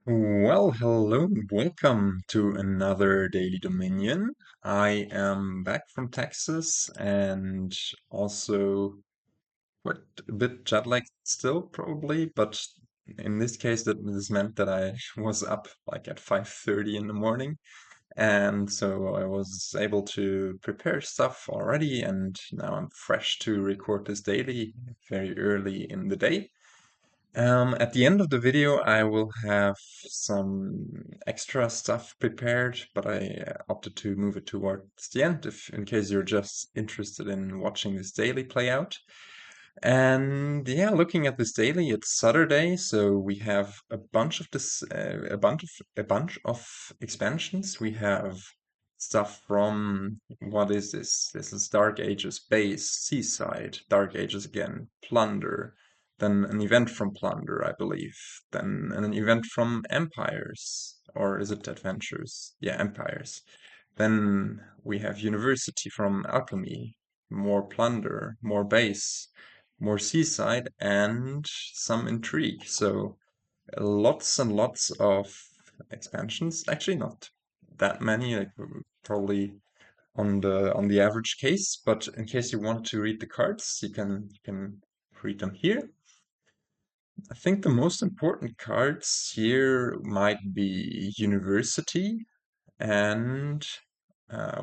Well, hello and welcome to another Daily Dominion. I am back from Texas and also what a bit jet lagged still probably, but in this case that this meant that I was up like at 5:30 in the morning, and so I was able to prepare stuff already, and now I'm fresh to record this daily very early in the day. At the end of the video, I will have some extra stuff prepared, but I opted to move it towards the end, if in case you're just interested in watching this daily play out. And yeah, looking at this daily, it's Saturday, so we have a bunch of a bunch of expansions. We have stuff from what is this? This is Dark Ages Base, Seaside, Dark Ages again, Plunder, then an event from Plunder, I believe, then an event from Empires, or is it Adventures? Yeah, Empires. Then we have University from Alchemy, more Plunder, more Base, more Seaside, and some Intrigue. So lots and lots of expansions. Actually, not that many, like probably on the average case. But in case you want to read the cards, you can read them here. I think the most important cards here might be University and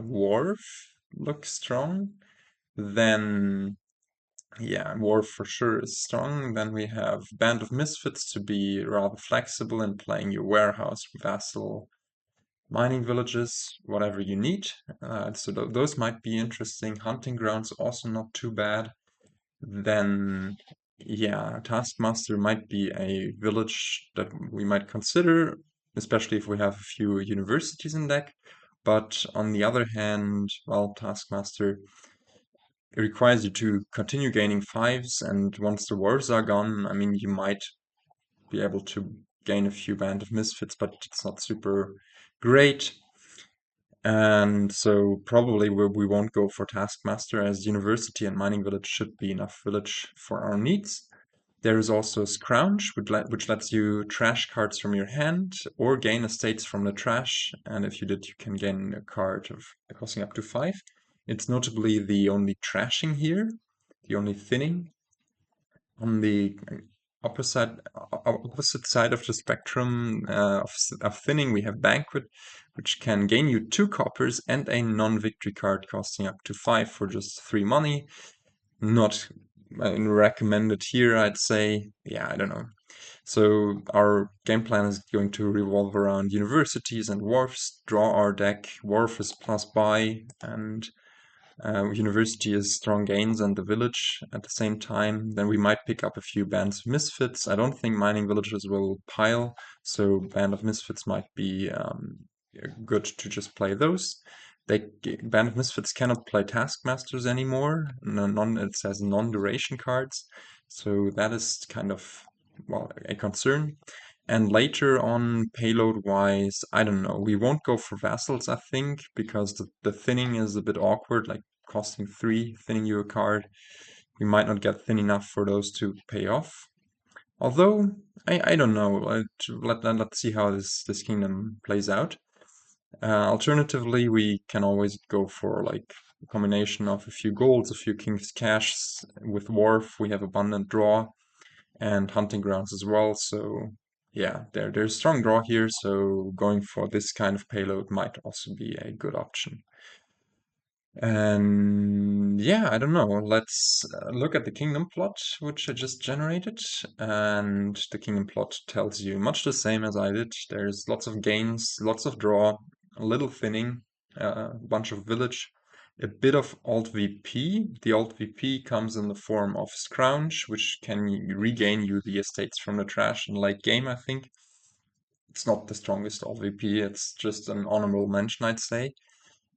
Wharf looks strong. Then, yeah, Wharf for sure is strong. Then we have Band of Misfits to be rather flexible in playing your warehouse, vassal, mining villages, whatever you need. So those might be interesting. Hunting grounds also not too bad. Then, yeah, Taskmaster might be a village that we might consider, especially if we have a few universities in deck. But on the other hand, well, Taskmaster it requires you to continue gaining fives, and once the wars are gone, I mean, you might be able to gain a few Band of Misfits, but it's not super great. And so probably we won't go for Taskmaster, as University and Mining Village should be enough village for our needs. There is also Scrounge, which lets you trash cards from your hand or gain estates from the trash. And if you did, you can gain a card of costing up to 5. It's notably the only trashing here, the only thinning. On the opposite side of the spectrum of thinning, we have Banquet, which can gain you 2 coppers and a non-victory card costing up to 5 for just 3 money. Not recommended here, I'd say. Yeah, I don't know. So our game plan is going to revolve around universities and wharfs. Draw our deck. Wharf is plus buy, and university is strong gains and the village at the same time. Then we might pick up a few bands of misfits. I don't think mining villages will pile, so band of misfits might be good to just play those. Band of Misfits cannot play Taskmasters anymore. It says non-duration cards, so that is kind of, well, a concern. And later on, payload-wise, I don't know. We won't go for vassals, I think, because the thinning is a bit awkward, like costing 3, thinning you a card. We might not get thin enough for those to pay off. Although, I don't know. Let's see how this kingdom plays out. Alternatively, we can always go for like a combination of a few golds, a few king's cash. With Wharf, we have abundant draw and hunting grounds as well. So yeah, there's strong draw here. So going for this kind of payload might also be a good option. And yeah, I don't know. Let's look at the kingdom plot, which I just generated. And the kingdom plot tells you much the same as I did. There's lots of gains, lots of draw, a little thinning, a bunch of village, a bit of alt VP. The alt VP comes in the form of Scrounge, which can regain you the estates from the trash in late game, I think. It's not the strongest alt VP, it's just an honorable mention, I'd say.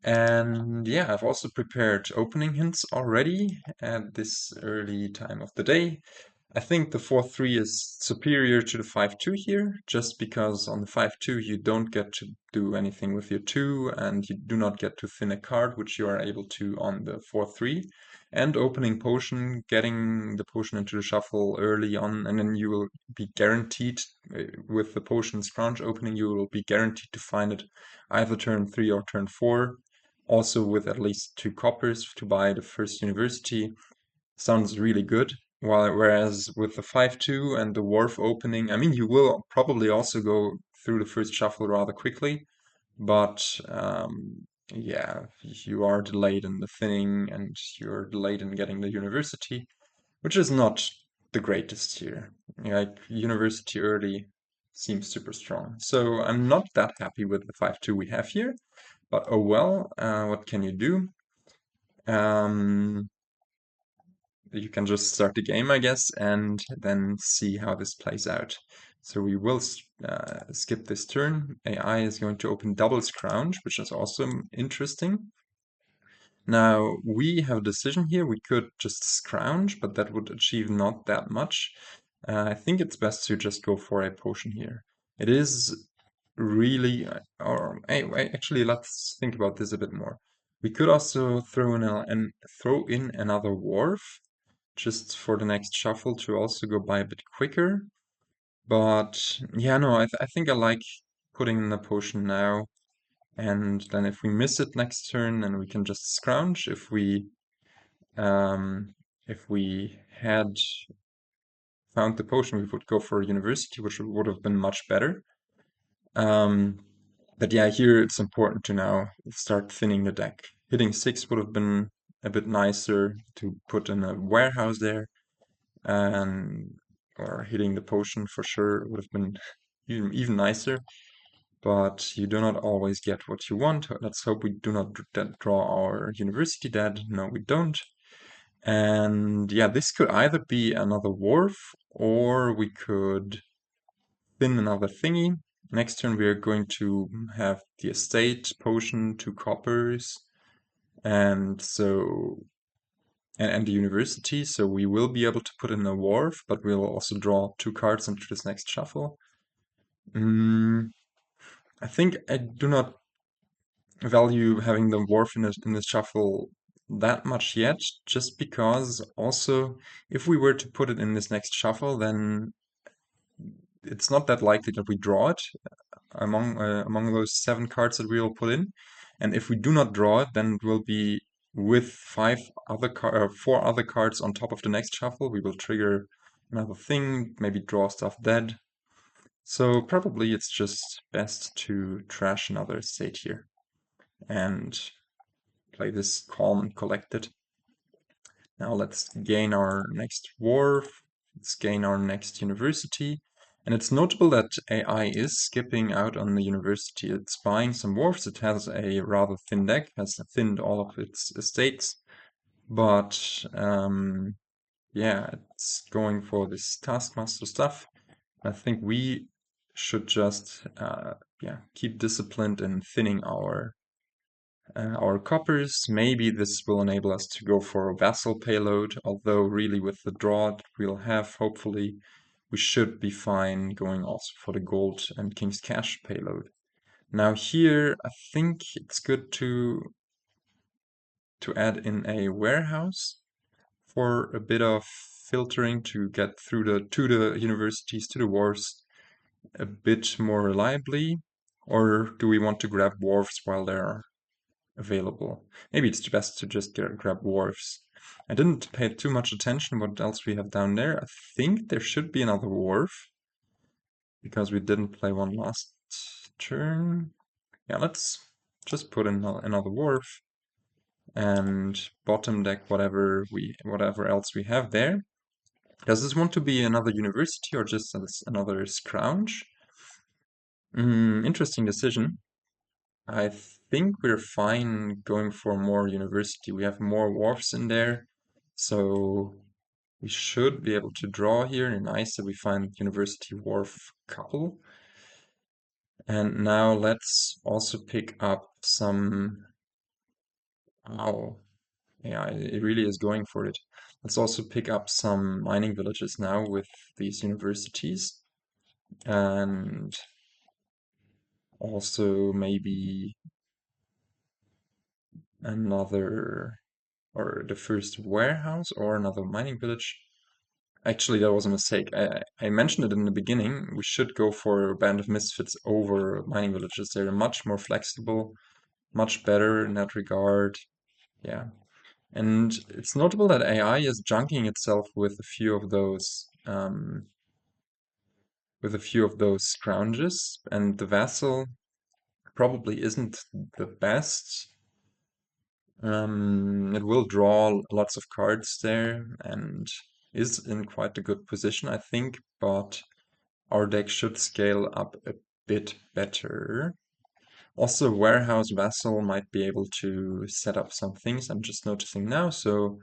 And yeah, I've also prepared opening hints already at this early time of the day. I think the 4-3 is superior to the 5-2 here, just because on the 5-2 you don't get to do anything with your 2, and you do not get to thin a card, which you are able to on the 4-3. and opening potion, getting the potion into the shuffle early on, and then you will be guaranteed with the potion scrounge opening, you will be guaranteed to find it either turn 3 or turn 4. Also with at least 2 coppers to buy the first university. Sounds really good. Whereas with the 5-2 and the Wharf opening, I mean, you will probably also go through the first shuffle rather quickly, but yeah, you are delayed in the thinning and you're delayed in getting the university, which is not the greatest here. Like, university early seems super strong. So I'm not that happy with the 5-2 we have here, but oh well, what can you do? Um, you can just start the game, I guess, and then see how this plays out. So we will skip this turn. AI is going to open double scrounge, which is also interesting. Now, we have a decision here. We could just scrounge, but that would achieve not that much. I think it's best to just go for a potion here. It is really, or hey, actually, let's think about this a bit more. We could also throw in another Wharf, just for the next shuffle to also go by a bit quicker. But yeah, no, I think I like putting in the potion now. And then if we miss it next turn, then we can just scrounge. If we had found the potion, we would go for a university, which would have been much better. Um, but yeah, here it's important to now start thinning the deck. Hitting 6 would have been a bit nicer to put in a warehouse there, and or hitting the potion for sure would have been even nicer. But you do not always get what you want. Let's hope we do not draw our university dead. No, we don't. And yeah, this could either be another Wharf, or we could thin another thingy. Next turn we are going to have the estate, potion, 2 coppers, and the university, so we will be able to put in a Wharf, but we'll also draw 2 cards into this next shuffle. I think I do not value having the Wharf in the shuffle that much yet, just because also if we were to put it in this next shuffle, then it's not that likely that we draw it among those 7 cards that we will put in. And if we do not draw it, then it will be with 4 other cards on top of the next shuffle. We will trigger another thing, maybe draw stuff dead. So probably it's just best to trash another estate here and play this calm and collected. Now let's gain our next Wharf, let's gain our next university. And it's notable that AI is skipping out on the university. It's buying some Wharfs. It has a rather thin deck, has thinned all of its estates. But yeah, it's going for this Taskmaster stuff. I think we should just keep disciplined in thinning our coppers. Maybe this will enable us to go for a vassal payload, although really with the draw that we'll have, hopefully, we should be fine going also for the gold and King's Cash payload. Now here, I think it's good to add in a warehouse for a bit of filtering to get through to the universities, to the wharfs a bit more reliably. Or do we want to grab wharfs while they're available? Maybe it's best to just grab wharfs. I didn't pay too much attention what else we have down there. I think there should be another wharf because we didn't play one last turn. Yeah, let's just put in another wharf and bottom deck whatever else we have there. Does this want to be another university or just another scrounge? Interesting decision. I think we're fine going for more university. We have more wharfs in there, so we should be able to draw here. And nice that we find university wharf couple. And now let's also pick up some. Wow, yeah, it really is going for it. Let's also pick up some mining villages now with these universities, and also maybe another or the first warehouse or another mining village. Actually, that was a mistake. I mentioned it in the beginning. We should go for a Band of Misfits over mining villages. They're much more flexible, much better in that regard. Yeah. And it's notable that AI is junking itself with a few of those scrounges, and the vassal probably isn't the best. It will draw lots of cards there and is in quite a good position, I think, but our deck should scale up a bit better. Also, Warehouse Vassal might be able to set up some things I'm just noticing now, so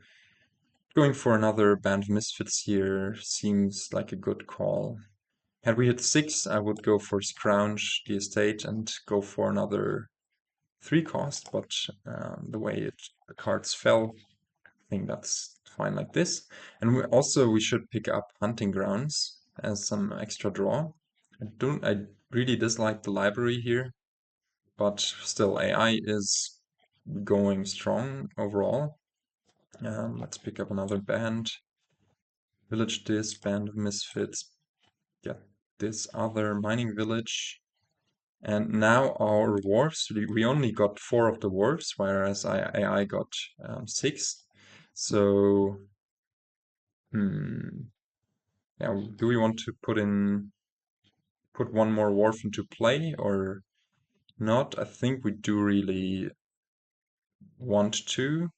going for another Band of Misfits here seems like a good call. Had we hit 6, I would go for Scrounge the estate and go for another 3 cost, but the way the cards fell, I think that's fine like this. And we should pick up Hunting Grounds as some extra draw. I really dislike the library here, but still AI is going strong overall. Let's pick up another band. Village this, Band of Misfits, get this other mining village. And now our wharfs, we only got 4 of the wharfs, whereas AI got 6. So, yeah, do we want to put one more wharf into play or not? I think we do really want to,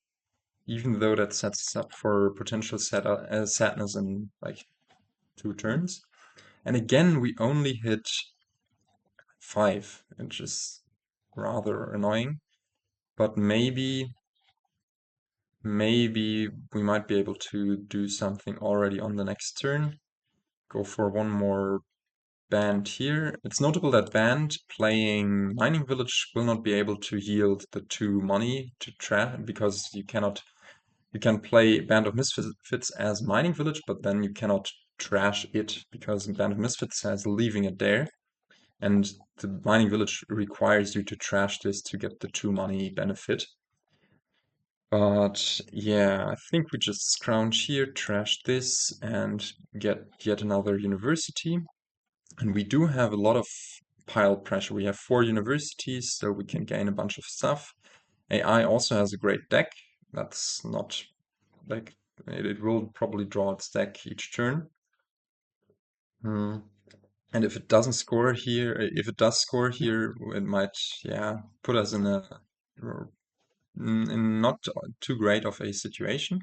even though that sets us up for potential sadness in like 2 turns. And again, we only hit 5, which is rather annoying. But maybe we might be able to do something already on the next turn. Go for one more band here. It's notable that band playing Mining Village will not be able to yield the 2 money to trap because you can play Band of Misfits as Mining Village, but then you cannot trash it because Band of Misfits says leaving it there. And the Mining Village requires you to trash this to get the 2 money benefit. But yeah, I think we just scrounge here, trash this, and get yet another university. And we do have a lot of pile pressure. We have 4 universities, so we can gain a bunch of stuff. AI also has a great deck. That's not like it will probably draw its deck each turn. Hmm. And if it doesn't score here, if it does score here, it might, yeah, put us in not too great of a situation.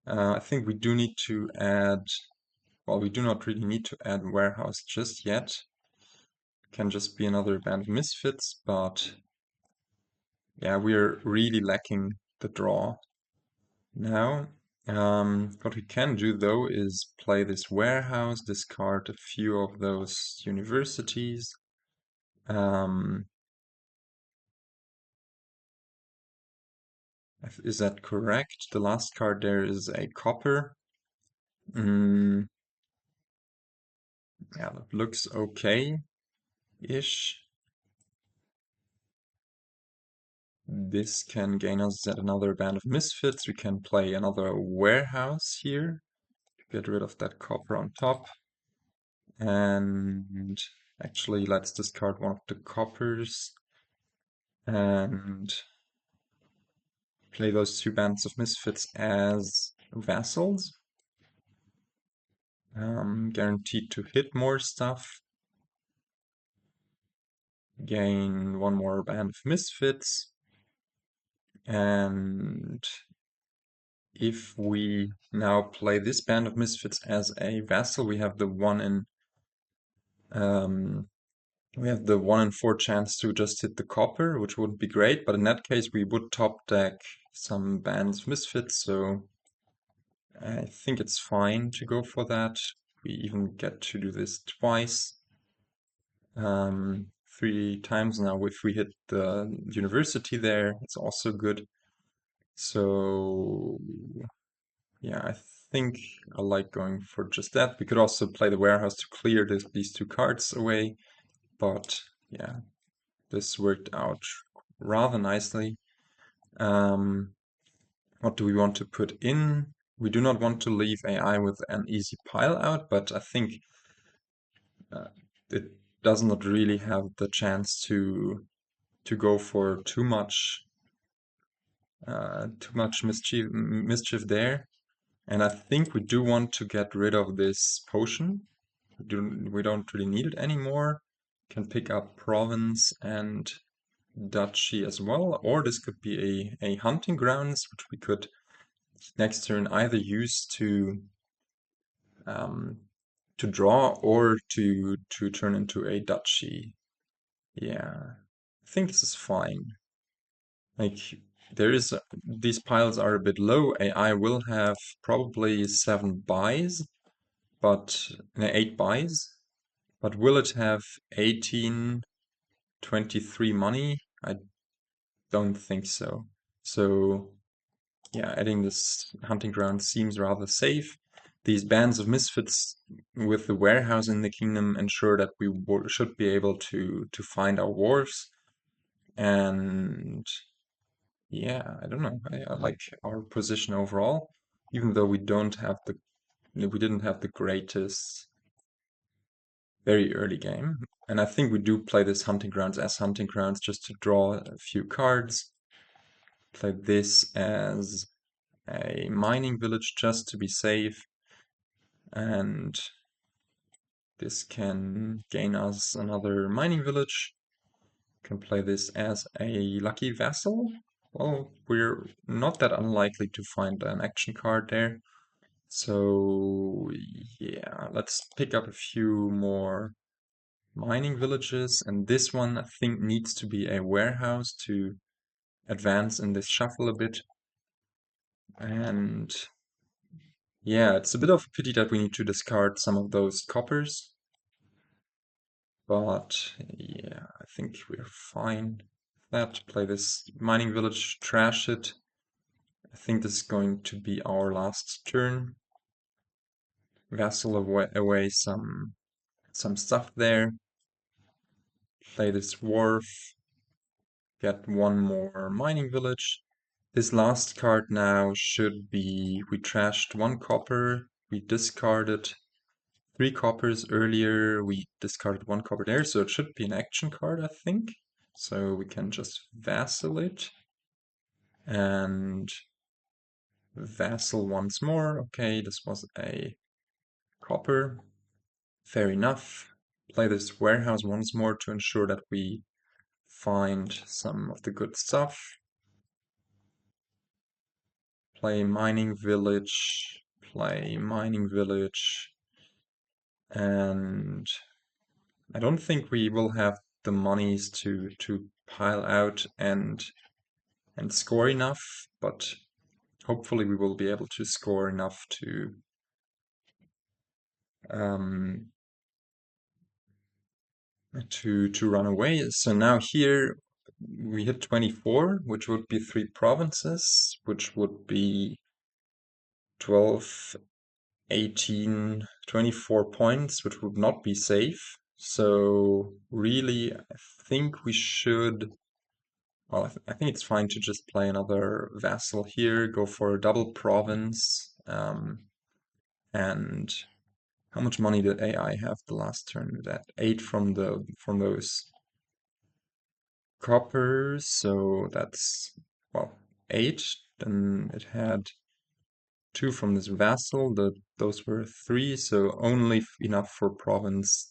I think we do need to add, well, we do not really need to add warehouse just yet. It can just be another Band of Misfits, but yeah, we're really lacking the draw now. What we can do though is play this warehouse, discard a few of those universities. Is that correct? The last card there is a copper. Yeah, that looks okay-ish. This can gain us yet another Band of Misfits. We can play another warehouse here. Get rid of that copper on top. And actually, let's discard one of the coppers and play those 2 Bands of Misfits as vassals. Guaranteed to hit more stuff. Gain one more Band of Misfits. And if we now play this Band of Misfits as a vassal, we have the 1 in 4 chance to just hit the copper, which wouldn't be great, but in that case we would top deck some Bands of Misfits, so I think it's fine to go for that. We even get to do this twice. 3 times now. If we hit the university there, it's also good. So yeah, I think I like going for just that. We could also play the warehouse to clear these 2 cards away, but yeah, this worked out rather nicely. What do we want to put in? We do not want to leave AI with an easy pile out, but I think it does not really have the chance to go for too much mischief there. And I think we do want to get rid of this potion. We don't really need it anymore. Can pick up province and duchy as well, or this could be a hunting grounds, which we could next turn either use um, to draw or to turn into a duchy. Yeah, I think this is fine. Like these piles are a bit low. AI will have probably 7 buys, but no, 8 buys. But will it have 1823 money? I don't think so. So yeah, adding this hunting ground seems rather safe. These bands of misfits with the warehouse in the kingdom ensure that we should be able to find our wharfs. And yeah, I don't know. I like our position overall, even though we didn't have the greatest very early game. And I think we do play this hunting grounds as hunting grounds just to draw a few cards. Play this as a mining village just to be safe. And this can gain us another mining village. Can play this as a lucky vassal. Well, we're not that unlikely to find an action card there. So yeah, let's pick up a few more mining villages, and this one I think needs to be a warehouse to advance in this shuffle a bit. And yeah, it's a bit of a pity that we need to discard some of those coppers, but yeah, I think we're fine. That play this mining village, trash it. I think this is going to be our last turn. Vassal away some stuff there. Play this wharf. Get one more mining village. This last card now should be, we trashed 1 copper, we discarded 3 coppers earlier, we discarded 1 copper there, so it should be an action card, I think. So we can just vassal it. And vassal once more. Okay, this was a copper. Fair enough. Play this warehouse once more to ensure that we find some of the good stuff. Play mining village, play mining village, and I don't think we will have the monies to pile out and score enough, but hopefully we will be able to score enough um, to run away. So now here we hit 24, which would be 3 provinces, which would be 12, 18, 24 points, which would not be safe. So really, I think we should. Well, I think it's fine to just play another vassal here, go for a double province. And how much money did AI have the last turn? That 8 from those coppers, so that's well 8. Then it had 2 from this vassal. Those were 3, so only enough for province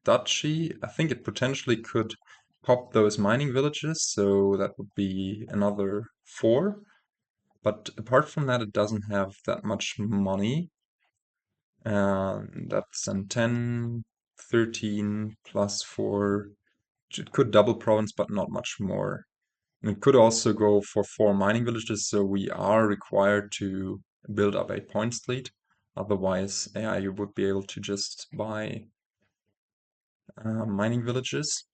duchy. I think it potentially could pop those mining villages, so that would be another 4. But apart from that, it doesn't have that much money. That's an 10, 13 plus 4. It could double province, but not much more. And it could also go for 4 mining villages, so we are required to build up a points lead. Otherwise, AI would be able to just buy mining villages.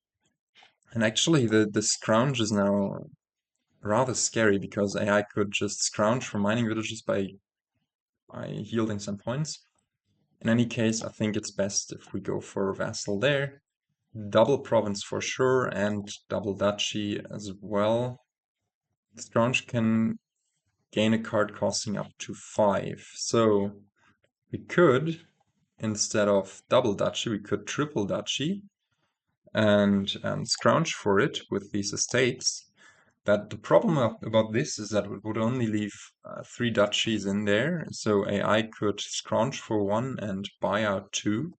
And actually, the scrounge is now rather scary because AI could just scrounge for mining villages by yielding some points. In any case, I think it's best if we go for a vassal there. Double province for sure, and double duchy as well. Scrounge can gain a card costing up to 5. So we could, instead of double duchy, we could triple duchy and scrounge for it with these estates. That the problem about this is that it would only leave 3 duchies in there, so AI could scrounge for 1 and buy out 2.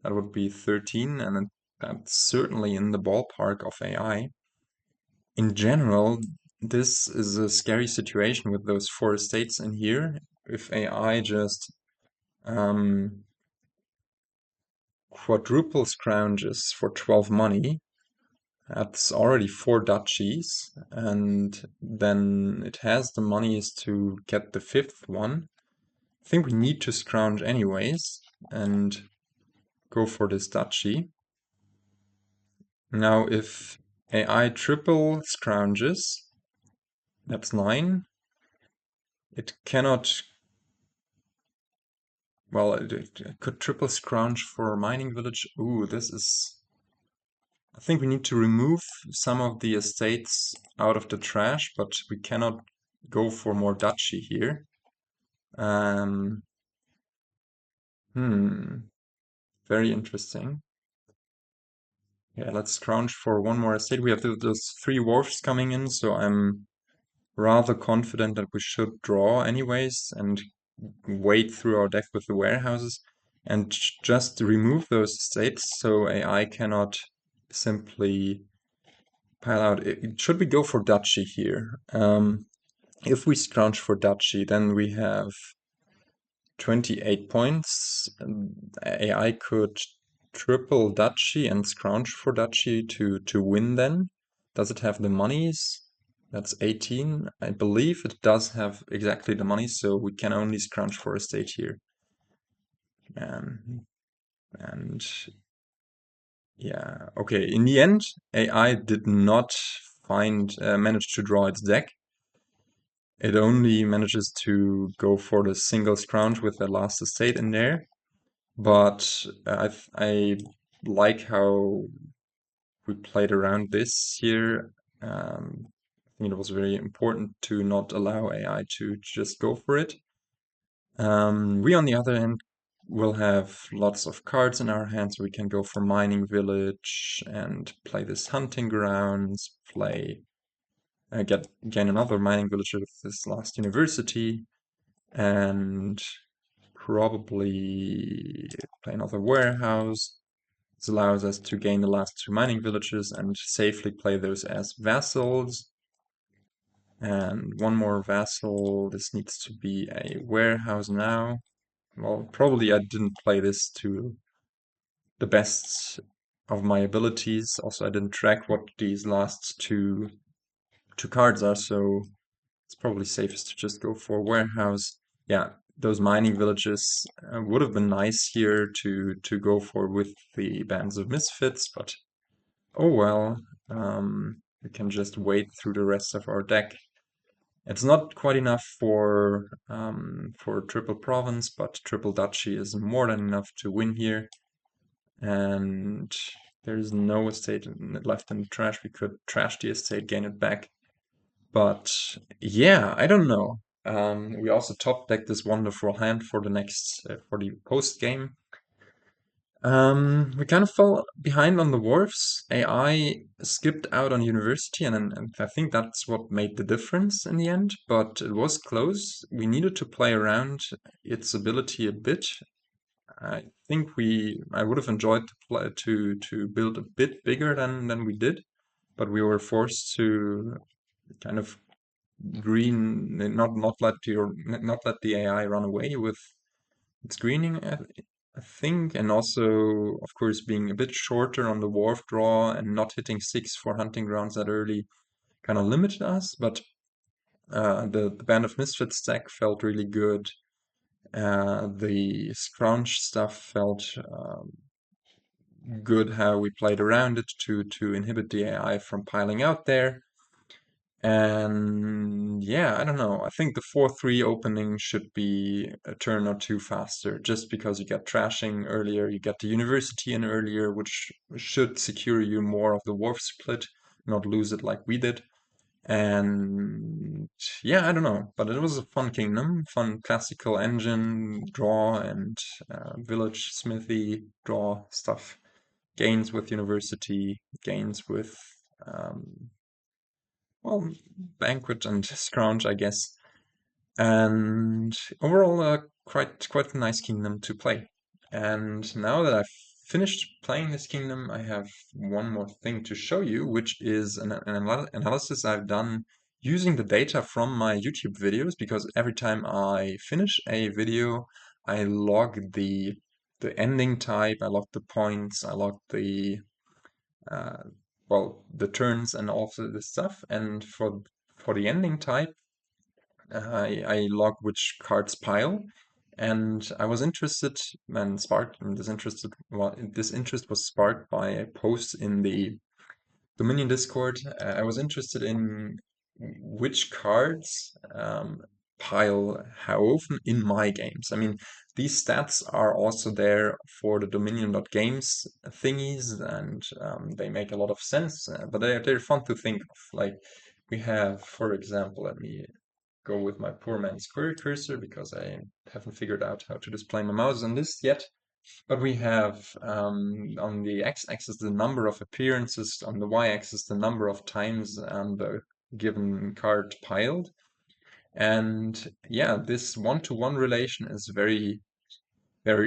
That would be 13, and that's certainly in the ballpark of AI. In general, this is a scary situation with those 4 estates in here. If AI just quadruple scrounges for 12 money, that's already 4 duchies, and then it has the monies to get the 5th one. I think we need to scrounge anyways and go for this duchy. Now, if AI triple scrounges, that's 9. It cannot. Well, it could triple scrounge for a mining village. Ooh, this is. I think we need to remove some of the estates out of the trash, but we cannot go for more duchy here. Um, very interesting. Yeah, let's scrounge for one more estate. We have those 3 wharfs coming in, so I'm rather confident that we should draw anyways and wade through our deck with the warehouses and just remove those estates so AI cannot simply pile out. Should we go for duchy here? If we scrounge for duchy, then we have 28 points. AI could triple duchy and scrounge for duchy to win then. Does it have the monies? That's 18. I believe it does have exactly the money, so we can only scrounge for a state here. And yeah, okay. In the end, AI did not manage to draw its deck. It only manages to go for the single scrounge with the last estate in there. But I like how we played around this here. I think it was very important to not allow AI to just go for it. We, on the other hand, will have lots of cards in our hands. We can go for Mining Village and play this Hunting Grounds, gain another Mining Village with this last University, and probably play another Warehouse. This allows us to gain the last 2 mining villages and safely play those as vassals. And one more vassal. This needs to be a warehouse now. Well, probably I didn't play this to the best of my abilities. Also, I didn't track what these last two cards are, so it's probably safest to just go for warehouse. Yeah, those mining villages would have been nice here to go for with the bands of Misfits, but oh well. We can just wade through the rest of our deck. It's not quite enough for triple province, but triple duchy is more than enough to win here. And there's no estate left in the trash. We could trash the estate, gain it back. But yeah, I don't know. We also top deck this wonderful hand for the next for the post game. We kind of fell behind on the wharfs. AI skipped out on university, and I think that's what made the difference in the end. But it was close. We needed to play around its ability a bit. I think I would have enjoyed to build a bit bigger than we did, but we were forced to kind of not let the AI run away with its greening. I think, and also, of course, being a bit shorter on the wharf draw and not hitting 6 for hunting grounds that early kind of limited us. But the Band of Misfits deck felt really good. The scrounge stuff felt good how we played around it to inhibit the AI from piling out there. And yeah, I don't know. I think the 4-3 opening should be a turn or two faster, just because you get trashing earlier, you get the university in earlier, which should secure you more of the wharf split, not lose it like we did. And yeah, I don't know, but it was a fun kingdom, fun classical engine draw and village smithy draw stuff. Gains with university, gains with um, well, banquet and scrounge, I guess. And overall, quite a nice kingdom to play. And now that I've finished playing this kingdom, I have one more thing to show you, which is an analysis I've done using the data from my YouTube videos, because every time I finish a video, I log the ending type, I log the points, I log the uh, well, the turns and also the stuff. And for the ending type, I log which cards pile, and I was interested and sparked. And this interest was sparked by a post in the Dominion Discord. I was interested in which cards pile how often in my games. I mean, these stats are also there for the Dominion.games thingies, and they make a lot of sense, but they're fun to think of. Like, we have, for example, let me go with my poor man's query cursor because I haven't figured out how to display my mouse on this yet. But we have on the x-axis the number of appearances, on the y-axis the number of times the given card piled. And yeah, this one-to-one relation is very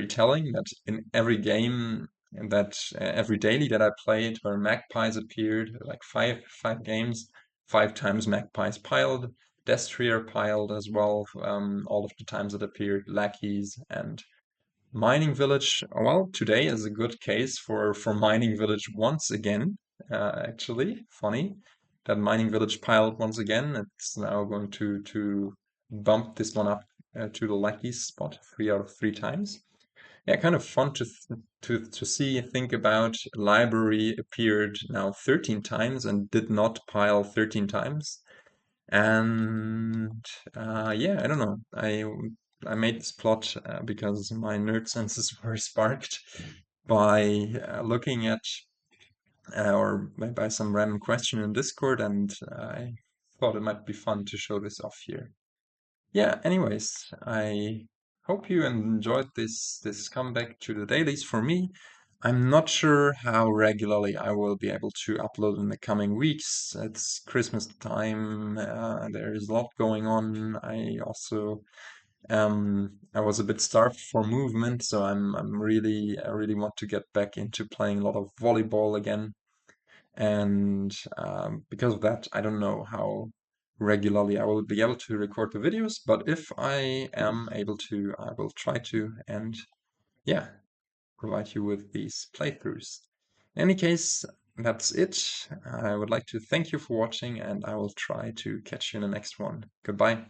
telling that in every game that every daily that I played where magpies appeared, like five games, 5 times magpies piled, destrier piled as well, all of the times it appeared, lackeys and mining village. Well, today is a good case for mining village once again. Actually, funny that mining village piled once again. It's now going to bump this one up to the lackey spot 3 out of 3 times. Yeah, kind of fun to see, think about. Library appeared now 13 times and did not pile 13 times. And yeah, I don't know. I made this plot because my nerd senses were sparked by looking at or by some random question in Discord, and I thought it might be fun to show this off here. Yeah, anyways, I hope you enjoyed this comeback to the dailies. For me, I'm not sure how regularly I will be able to upload in the coming weeks. It's Christmas time, there is a lot going on. I was a bit starved for movement, so I really want to get back into playing a lot of volleyball again. And because of that, I don't know how regularly I will be able to record the videos, but if I am able to, I will try to, and yeah, provide you with these playthroughs. In any case, that's it. I would like to thank you for watching, and I will try to catch you in the next one. Goodbye.